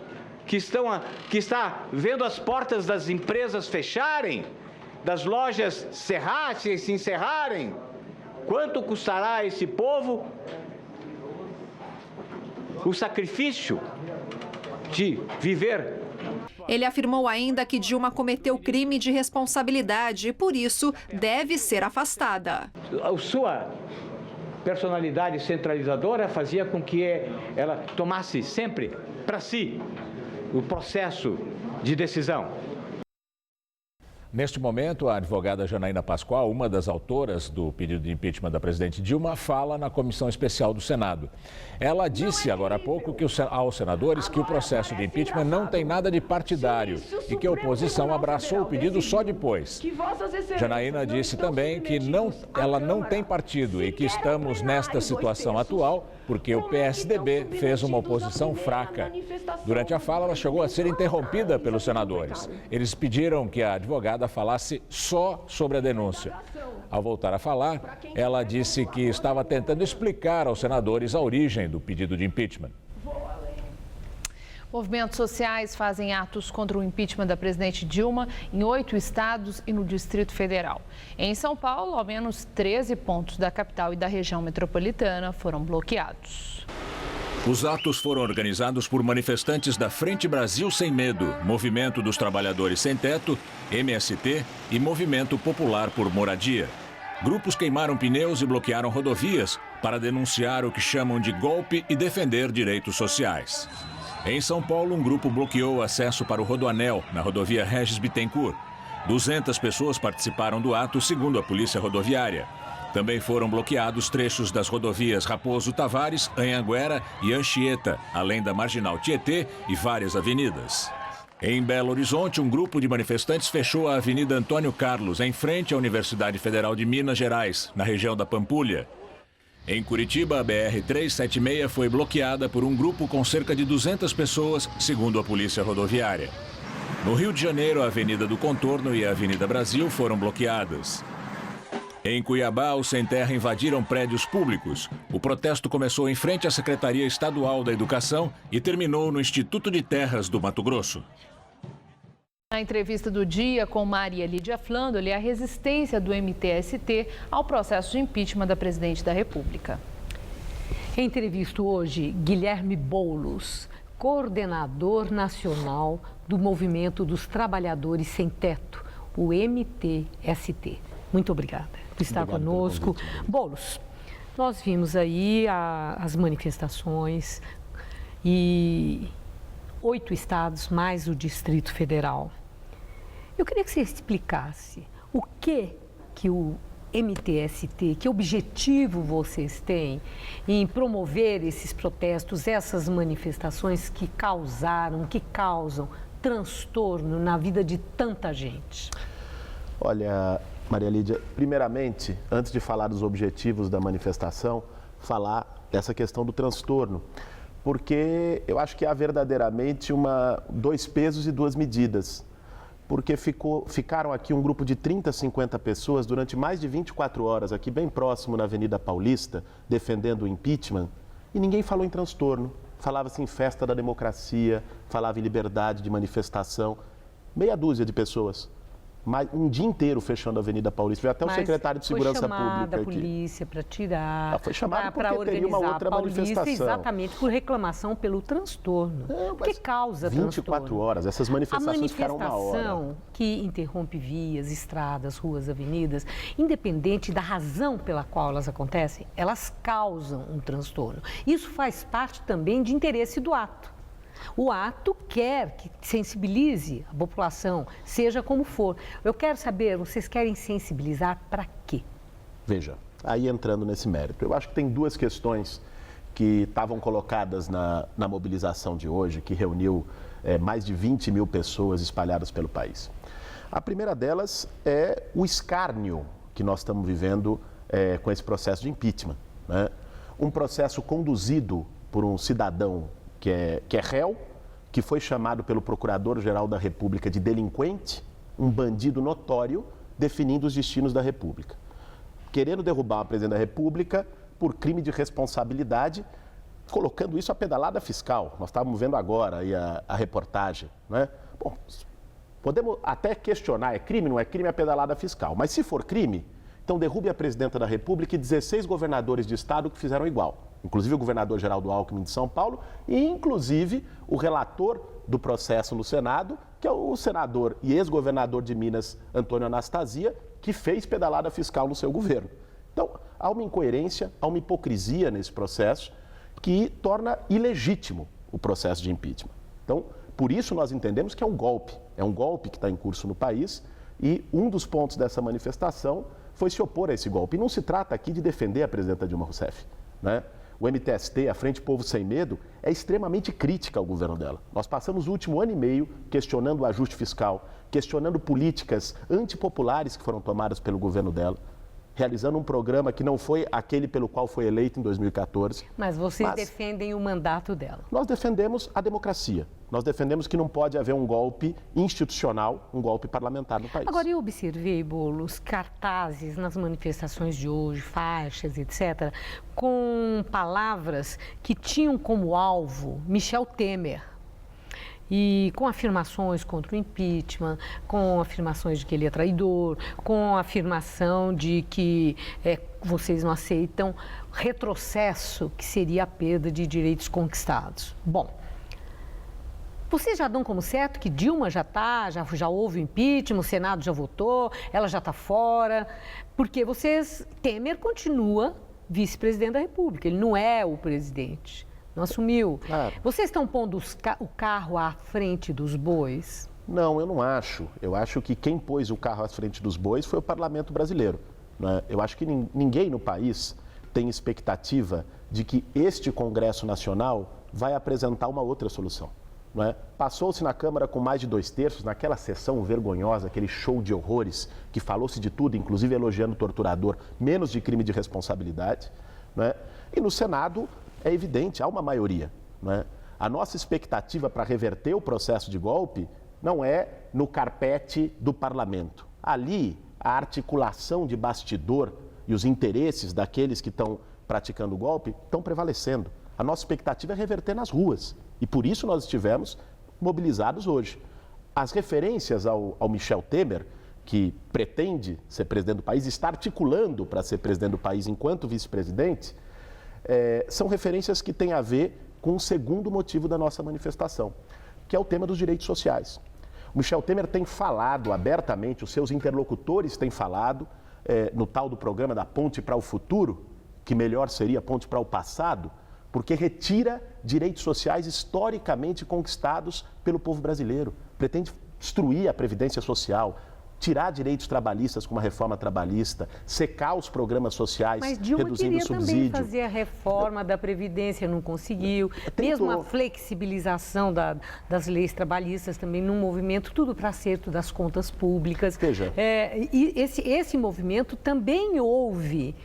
que está vendo as portas das empresas fecharem, das lojas se encerrarem? Quanto custará a esse povo o sacrifício de viver? Ele afirmou ainda que Dilma cometeu crime de responsabilidade e, por isso, deve ser afastada. A sua personalidade centralizadora fazia com que ela tomasse sempre para si o processo de decisão. Neste momento, a advogada Janaína Pascoal, uma das autoras do pedido de impeachment da presidente Dilma, fala na comissão especial do Senado. Ela disse agora há pouco aos senadores que o processo de impeachment não tem nada de partidário e que a oposição abraçou o pedido só depois. Janaína disse também que ela não tem partido e que estamos nesta situação atual porque o PSDB fez uma oposição fraca. Durante a fala, ela chegou a ser interrompida pelos senadores. Eles pediram que a advogada falasse só sobre a denúncia. Ao voltar a falar, ela disse que estava tentando explicar aos senadores a origem do pedido de impeachment. Movimentos sociais fazem atos contra o impeachment da presidente Dilma em 8 estados e no Distrito Federal. Em São Paulo, ao menos 13 pontos da capital e da região metropolitana foram bloqueados. Os atos foram organizados por manifestantes da Frente Brasil Sem Medo, Movimento dos Trabalhadores Sem Teto, MST e Movimento Popular por Moradia. Grupos queimaram pneus e bloquearam rodovias para denunciar o que chamam de golpe e defender direitos sociais. Em São Paulo, um grupo bloqueou o acesso para o Rodoanel, na rodovia Regis Bittencourt. 200 pessoas participaram do ato, segundo a Polícia Rodoviária. Também foram bloqueados trechos das rodovias Raposo Tavares, Anhanguera e Anchieta, além da Marginal Tietê e várias avenidas. Em Belo Horizonte, um grupo de manifestantes fechou a Avenida Antônio Carlos, em frente à Universidade Federal de Minas Gerais, na região da Pampulha. Em Curitiba, a BR-376 foi bloqueada por um grupo com cerca de 200 pessoas, segundo a Polícia Rodoviária. No Rio de Janeiro, a Avenida do Contorno e a Avenida Brasil foram bloqueadas. Em Cuiabá, os sem terra invadiram prédios públicos. O protesto começou em frente à Secretaria Estadual da Educação e terminou no Instituto de Terras do Mato Grosso. Na entrevista do dia com Maria Lídia Flandoli, a resistência do MTST ao processo de impeachment da presidente da República. Entrevisto hoje Guilherme Boulos, coordenador nacional do Movimento dos Trabalhadores Sem Teto, o MTST. Muito obrigada por estar conosco. Boulos, nós vimos aí as manifestações e 8 estados mais o Distrito Federal. Eu queria que você explicasse o que o MTST, que objetivo vocês têm em promover esses protestos, essas manifestações que causam transtorno na vida de tanta gente. Olha, Maria Lídia, primeiramente, antes de falar dos objetivos da manifestação, falar dessa questão do transtorno, porque eu acho que há verdadeiramente dois pesos e duas medidas, porque ficaram aqui um grupo de 30, 50 pessoas durante mais de 24 horas, aqui bem próximo na Avenida Paulista, defendendo o impeachment, e ninguém falou em transtorno, falava-se em festa da democracia, falava em liberdade de manifestação, meia dúzia de pessoas. um dia inteiro fechando a Avenida Paulista. Veio até o secretário de Segurança Pública aqui. Foi chamada a polícia para tirar, foi chamada para porque teria uma outra manifestação. Exatamente, por reclamação pelo transtorno. Que causa 24 transtorno? horas, essas manifestações ficaram uma hora. A manifestação que interrompe vias, estradas, ruas, avenidas, independente da razão pela qual elas acontecem, elas causam um transtorno. Isso faz parte também de interesse do ato. O ato quer que sensibilize a população, seja como for. Eu quero saber, vocês querem sensibilizar para quê? Veja, aí entrando nesse mérito, eu acho que tem duas questões que estavam colocadas na mobilização de hoje, que reuniu mais de 20 mil pessoas espalhadas pelo país. A primeira delas é o escárnio que nós estamos vivendo com esse processo de impeachment, né? Um processo conduzido por um cidadão que é réu, que foi chamado pelo Procurador-Geral da República de delinquente, um bandido notório, definindo os destinos da República. Querendo derrubar o presidente da República por crime de responsabilidade, colocando isso a pedalada fiscal. Nós estávamos vendo agora aí a reportagem, né? Bom, podemos até questionar, é crime, não é crime a pedalada fiscal, mas se for crime, então derrube a presidenta da República e 16 governadores de estado que fizeram igual. Inclusive o governador Geraldo Alckmin de São Paulo e inclusive o relator do processo no Senado, que é o senador e ex-governador de Minas, Antônio Anastasia, que fez pedalada fiscal no seu governo. Então, há uma incoerência, há uma hipocrisia nesse processo que torna ilegítimo o processo de impeachment. Então, por isso nós entendemos que é um golpe que está em curso no país e um dos pontos dessa manifestação foi se opor a esse golpe. E não se trata aqui de defender a presidenta Dilma Rousseff, né? O MTST, a Frente Povo Sem Medo, é extremamente crítica ao governo dela. Nós passamos o último ano e meio questionando o ajuste fiscal, questionando políticas antipopulares que foram tomadas pelo governo dela, realizando um programa que não foi aquele pelo qual foi eleito em 2014. Mas vocês defendem o mandato dela. Nós defendemos a democracia. Nós defendemos que não pode haver um golpe institucional, um golpe parlamentar no país. Agora, eu observei, Boulos, cartazes nas manifestações de hoje, faixas, etc., com palavras que tinham como alvo Michel Temer. E com afirmações contra o impeachment, com afirmações de que ele é traidor, com a afirmação de que vocês não aceitam retrocesso, que seria a perda de direitos conquistados. Bom, vocês já dão como certo que Dilma já houve o impeachment, o Senado já votou, ela já está fora, porque Temer continua vice-presidente da República, ele não é o presidente. Não assumiu. Claro. Vocês estão pondo o carro à frente dos bois? Não, eu não acho. Eu acho que quem pôs o carro à frente dos bois foi o parlamento brasileiro, né? Eu acho que ninguém no país tem expectativa de que este Congresso Nacional vai apresentar uma outra solução, né? Passou-se na Câmara com mais de 2/3, naquela sessão vergonhosa, aquele show de horrores, que falou-se de tudo, inclusive elogiando o torturador, menos de crime de responsabilidade, né? E no Senado é evidente, há uma maioria, né? A nossa expectativa para reverter o processo de golpe não é no carpete do parlamento. Ali, a articulação de bastidor e os interesses daqueles que estão praticando o golpe estão prevalecendo. A nossa expectativa é reverter nas ruas e por isso nós estivemos mobilizados hoje. As referências ao Michel Temer, que pretende ser presidente do país, está articulando para ser presidente do país enquanto vice-presidente, são referências que têm a ver com o segundo motivo da nossa manifestação, que é o tema dos direitos sociais. O Michel Temer tem falado abertamente, os seus interlocutores têm falado no tal do programa da Ponte para o Futuro, que melhor seria a Ponte para o Passado, porque retira direitos sociais historicamente conquistados pelo povo brasileiro. Pretende destruir a Previdência Social, tirar direitos trabalhistas com uma reforma trabalhista, secar os programas sociais, reduzindo o subsídio. Mas Dilma queria também fazer a reforma da Previdência, não conseguiu. Mesmo a flexibilização das leis trabalhistas também num movimento, tudo para acerto das contas públicas. Veja. E esse movimento também houve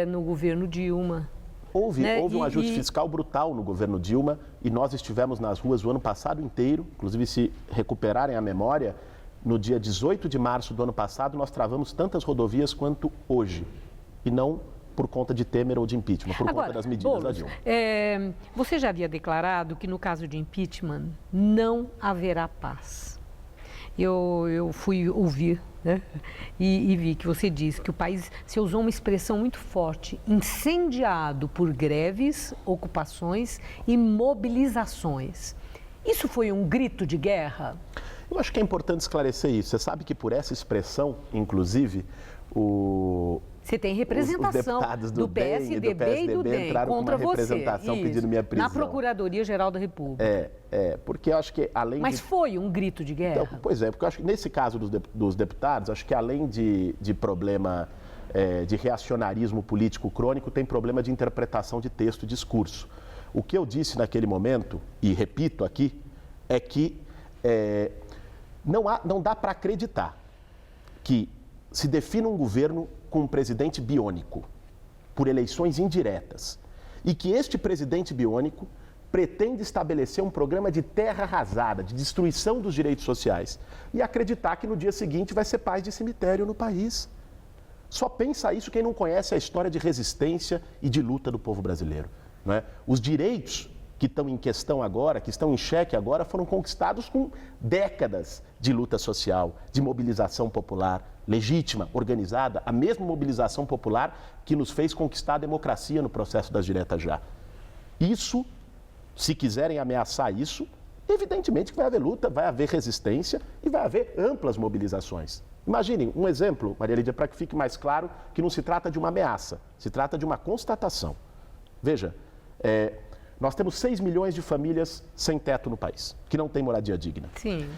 no governo Dilma. Houve um ajuste fiscal brutal no governo Dilma e nós estivemos nas ruas o ano passado inteiro, inclusive se recuperarem a memória, no dia 18 de março do ano passado, nós travamos tantas rodovias quanto hoje. E não por conta de Temer ou de impeachment, por conta das medidas da Dilma. Você já havia declarado que no caso de impeachment não haverá paz. eu fui ouvir, né? E vi que você disse que o país, você usou uma expressão muito forte, incendiado por greves, ocupações e mobilizações. Isso foi um grito de guerra? Eu acho que é importante esclarecer isso. Você sabe que por essa expressão, inclusive, você tem representação do PSDB e do DEM contra você. Pedindo minha prisão. Na Procuradoria-Geral da República. Porque eu acho que além Mas foi um grito de guerra? Então, pois é, porque eu acho que nesse caso dos deputados, acho que além de problema de reacionarismo político crônico, tem problema de interpretação de texto e discurso. O que eu disse naquele momento, e repito aqui, é que não dá para acreditar que se defina um governo com um presidente biônico, por eleições indiretas, e que este presidente biônico pretende estabelecer um programa de terra arrasada, de destruição dos direitos sociais, e acreditar que no dia seguinte vai ser paz de cemitério no país. Só pensa isso quem não conhece a história de resistência e de luta do povo brasileiro. Não é? Os direitos que estão em questão agora, que estão em xeque agora, foram conquistados com décadas de luta social, de mobilização popular, legítima, organizada, a mesma mobilização popular que nos fez conquistar a democracia no processo das diretas já. Isso, se quiserem ameaçar isso, evidentemente que vai haver luta, vai haver resistência e vai haver amplas mobilizações. Imaginem um exemplo, Maria Lídia, para que fique mais claro que não se trata de uma ameaça, se trata de uma constatação. Veja, nós temos 6 milhões de famílias sem teto no país, que não têm moradia digna. Sim.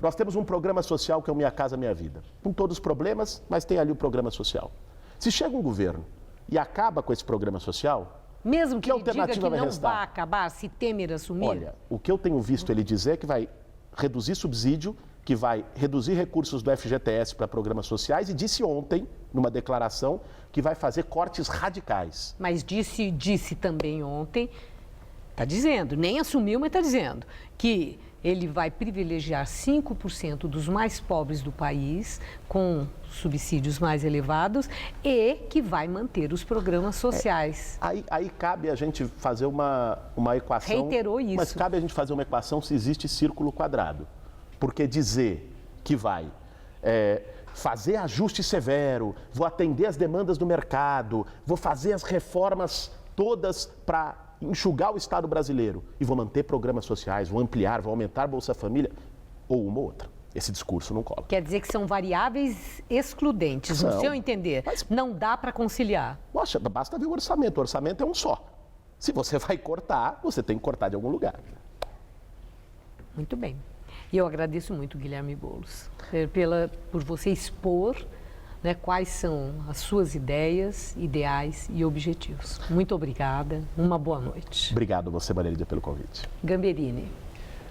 Nós temos um programa social que é o Minha Casa Minha Vida. Com todos os problemas, mas tem ali o programa social. Se chega um governo e acaba com esse programa social... Mesmo que ele diga que não vai acabar, se Temer assumir? Olha, o que eu tenho visto ele dizer é que vai reduzir subsídio, que vai reduzir recursos do FGTS para programas sociais e disse ontem, numa declaração, que vai fazer cortes radicais. Mas disse também ontem, está dizendo, nem assumiu, mas está dizendo, que ele vai privilegiar 5% dos mais pobres do país, com subsídios mais elevados, e que vai manter os programas sociais. Aí cabe a gente fazer uma equação... Reiterou isso. Mas cabe a gente fazer uma equação se existe círculo quadrado. Porque dizer que vai fazer ajuste severo, vou atender as demandas do mercado, vou fazer as reformas todas para enxugar o Estado brasileiro e vou manter programas sociais, vou ampliar, vou aumentar a Bolsa Família, ou uma ou outra. Esse discurso não cola. Quer dizer que são variáveis excludentes, no seu entender. Mas não dá para conciliar. Poxa, basta ver o orçamento. O orçamento é um só. Se você vai cortar, você tem que cortar de algum lugar. Muito bem. E eu agradeço muito, Guilherme Boulos, por você expor, né, quais são as suas ideias, ideais e objetivos. Muito obrigada, uma boa noite. Obrigado a você, Maria Lídia, pelo convite. Gamberini.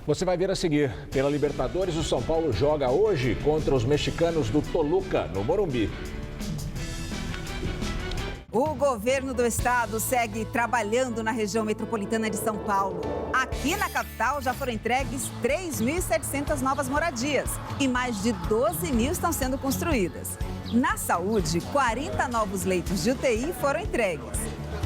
Você vai ver a seguir. Pela Libertadores, o São Paulo joga hoje contra os mexicanos do Toluca, no Morumbi. O governo do estado segue trabalhando na região metropolitana de São Paulo. Aqui na capital já foram entregues 3.700 novas moradias e mais de 12 mil estão sendo construídas. Na saúde, 40 novos leitos de UTI foram entregues.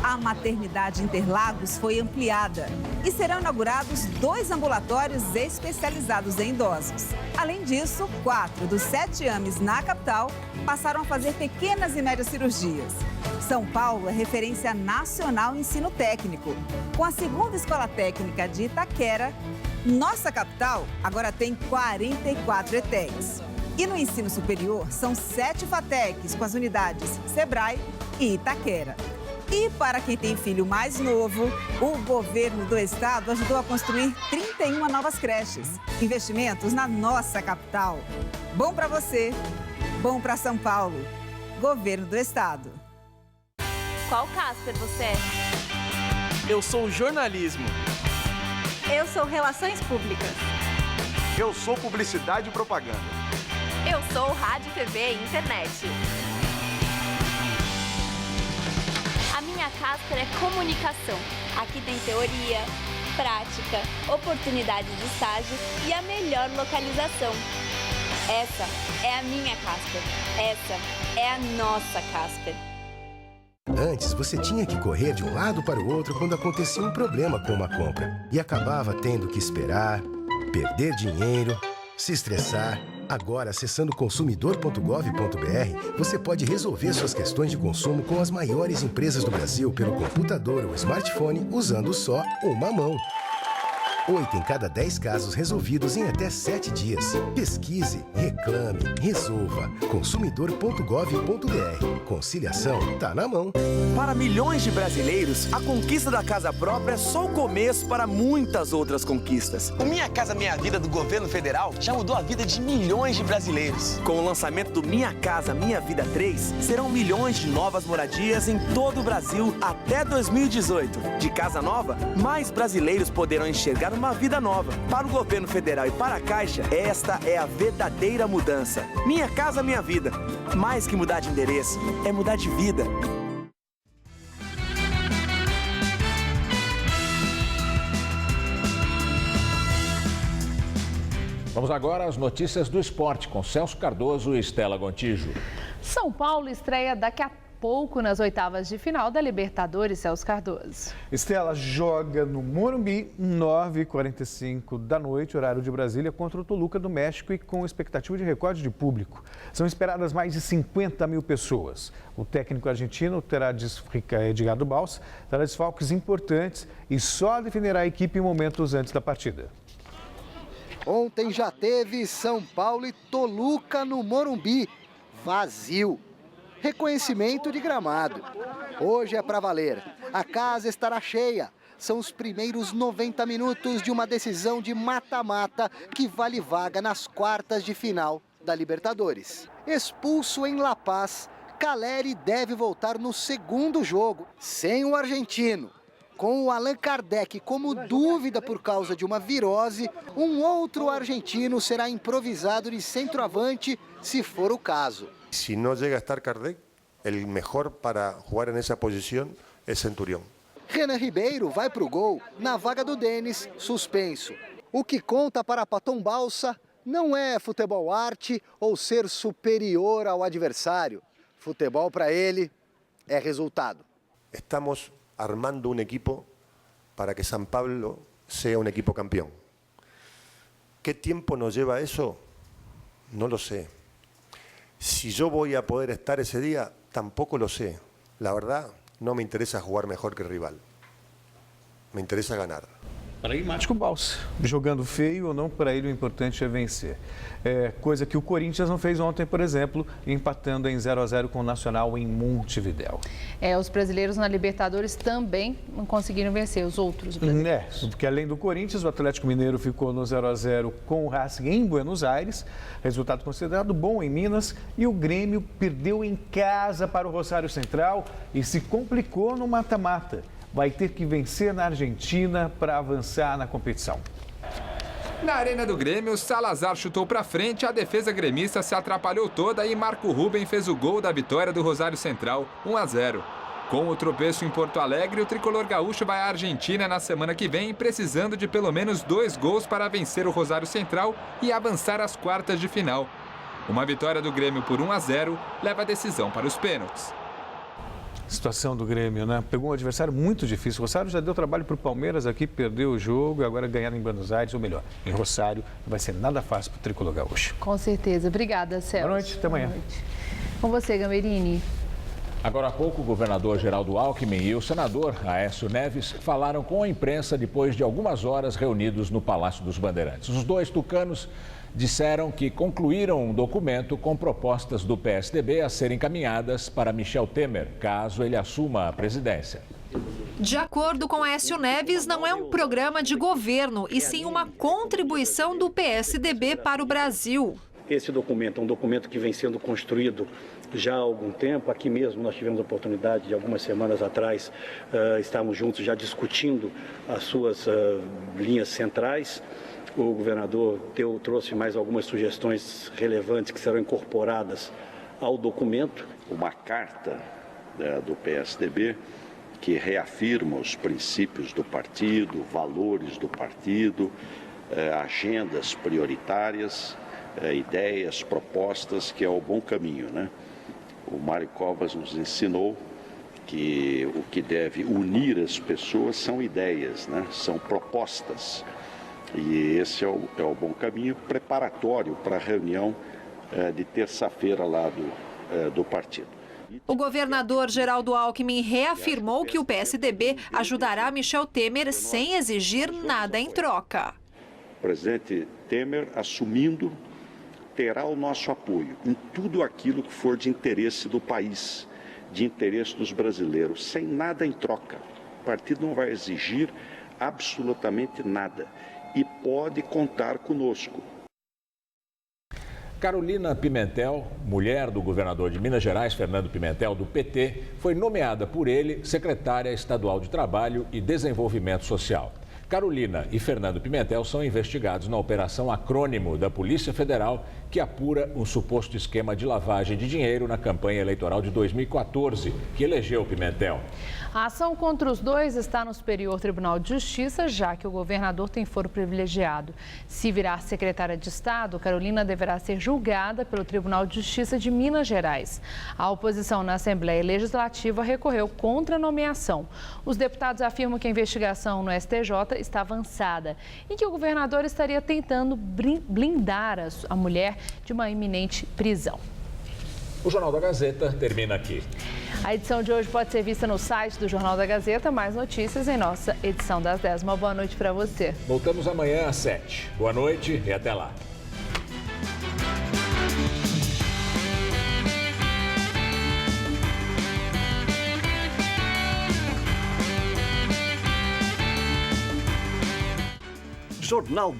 A maternidade Interlagos foi ampliada e serão inaugurados 2 ambulatórios especializados em idosos. Além disso, 4 dos 7 AMEs na capital passaram a fazer pequenas e médias cirurgias. São Paulo é referência nacional em ensino técnico. Com a 2ª Escola Técnica de Itaquera, nossa capital agora tem 44 ETECs. E no ensino superior, são 7 FATECs com as unidades Sebrae e Itaquera. E para quem tem filho mais novo, o governo do estado ajudou a construir 31 novas creches. Investimentos na nossa capital. Bom para você, bom para São Paulo. Governo do estado. Qual Casper você é? Eu sou jornalismo. Eu sou relações públicas. Eu sou publicidade e propaganda. Eu sou rádio, TV e internet. A minha Casper é comunicação. Aqui tem teoria, prática, oportunidade de estágio e a melhor localização. Essa é a minha Casper. Essa é a nossa Casper. Antes, você tinha que correr de um lado para o outro quando acontecia um problema com uma compra. E acabava tendo que esperar, perder dinheiro, se estressar. Agora, acessando consumidor.gov.br, você pode resolver suas questões de consumo com as maiores empresas do Brasil pelo computador ou smartphone usando só uma mão. 8 em cada 10 casos resolvidos em até 7 dias. Pesquise, reclame, resolva. Consumidor.gov.br. Conciliação tá na mão. Para milhões de brasileiros, a conquista da casa própria é só o começo para muitas outras conquistas. O Minha Casa Minha Vida do governo federal já mudou a vida de milhões de brasileiros. Com o lançamento do Minha Casa Minha Vida 3, serão milhões de novas moradias em todo o Brasil até 2018. De casa nova, mais brasileiros poderão enxergar uma vida nova. Para o governo federal e para a Caixa, esta é a verdadeira mudança. Minha Casa Minha Vida. Mais que mudar de endereço, é mudar de vida. Vamos agora às notícias do esporte com Celso Cardoso e Estela Gontijo. São Paulo estreia daqui a pouco nas oitavas de final da Libertadores, Celso Cardoso. Estela joga no Morumbi, 9h45 da noite, horário de Brasília, contra o Toluca do México e com expectativa de recorde de público. São esperadas mais de 50 mil pessoas. O técnico argentino Edgardo Baus terá desfalques importantes e só definirá a equipe em momentos antes da partida. Ontem já teve São Paulo e Toluca no Morumbi, vazio. Reconhecimento de gramado. Hoje é para valer. A casa estará cheia. São os primeiros 90 minutos de uma decisão de mata-mata que vale vaga nas quartas de final da Libertadores. Expulso em La Paz, Caleri deve voltar no segundo jogo, sem o argentino. Com o Allan Kardec como dúvida por causa de uma virose, um outro argentino será improvisado de centroavante, se for o caso. Si no llega a estar Kardec, el mejor para jugar en esa posición es Centurión. Renan Ribeiro vai para o gol na vaga do Denis, suspenso. O que conta para Paton Balsa não é futebol arte ou ser superior ao adversário. Futebol para ele é resultado. Estamos armando un equipo para que San Pablo sea un equipo campeón. ¿Qué tiempo nos lleva eso? No lo sé. Si yo voy a poder estar ese día, tampoco lo sé. La verdad, no me interesa jugar mejor que el rival. Me interesa ganar. Pragmático Balsa, jogando feio ou não, para ele o importante é vencer. Coisa que o Corinthians não fez ontem, por exemplo, empatando em 0-0 com o Nacional em Montevidéu. Os brasileiros na Libertadores também não conseguiram vencer, os outros brasileiros. Porque além do Corinthians, o Atlético Mineiro ficou no 0-0 com o Racing em Buenos Aires, resultado considerado bom em Minas, e o Grêmio perdeu em casa para o Rosário Central e se complicou no mata-mata. Vai ter que vencer na Argentina para avançar na competição. Na arena do Grêmio, Salazar chutou para frente, a defesa gremista se atrapalhou toda e Marco Ruben fez o gol da vitória do Rosário Central, 1-0. Com o tropeço em Porto Alegre, o tricolor gaúcho vai à Argentina na semana que vem, precisando de pelo menos 2 gols para vencer o Rosário Central e avançar às quartas de final. Uma vitória do Grêmio por 1-0 leva a decisão para os pênaltis. Situação do Grêmio, né? Pegou um adversário muito difícil. O Rosário já deu trabalho para o Palmeiras aqui, perdeu o jogo e agora ganhar em Buenos Aires, ou melhor, em Rosário, não vai ser nada fácil para o tricolor gaúcho. Com certeza. Obrigada, Celso. Boa noite, até amanhã. Com você, Gamerini. Agora há pouco, o governador Geraldo Alckmin e o senador Aécio Neves falaram com a imprensa depois de algumas horas reunidos no Palácio dos Bandeirantes. Os dois tucanos disseram que concluíram um documento com propostas do PSDB a serem encaminhadas para Michel Temer, caso ele assuma a presidência. De acordo com Aécio Neves, não é um programa de governo, e sim uma contribuição do PSDB para o Brasil. Esse documento é um documento que vem sendo construído já há algum tempo. Aqui mesmo nós tivemos a oportunidade de algumas semanas atrás estarmos juntos já discutindo as suas linhas centrais. O governador trouxe mais algumas sugestões relevantes que serão incorporadas ao documento. Uma carta do PSDB que reafirma os princípios do partido, valores do partido, agendas prioritárias, ideias, propostas, que é o bom caminho, né? O Mário Covas nos ensinou que o que deve unir as pessoas são ideias, né? São propostas. E esse é o bom caminho preparatório para a reunião de terça-feira lá do partido. O governador Geraldo Alckmin reafirmou que o PSDB ajudará Michel Temer sem exigir nada em troca. O presidente Temer, assumindo, terá o nosso apoio em tudo aquilo que for de interesse do país, de interesse dos brasileiros, sem nada em troca. O partido não vai exigir absolutamente nada e pode contar conosco. Carolina Pimentel, mulher do governador de Minas Gerais, Fernando Pimentel, do PT, foi nomeada por ele secretária estadual de Trabalho e Desenvolvimento Social. Carolina e Fernando Pimentel são investigados na Operação Acrônimo da Polícia Federal, que apura um suposto esquema de lavagem de dinheiro na campanha eleitoral de 2014, que elegeu Pimentel. A ação contra os dois está no Superior Tribunal de Justiça, já que o governador tem foro privilegiado. Se virar secretária de Estado, Carolina deverá ser julgada pelo Tribunal de Justiça de Minas Gerais. A oposição na Assembleia Legislativa recorreu contra a nomeação. Os deputados afirmam que a investigação no STJ está avançada e que o governador estaria tentando blindar a mulher de uma iminente prisão. O Jornal da Gazeta termina aqui. A edição de hoje pode ser vista no site do Jornal da Gazeta. Mais notícias em nossa edição das 10. Uma boa noite para você. Voltamos amanhã às 7. Boa noite e até lá. Jornal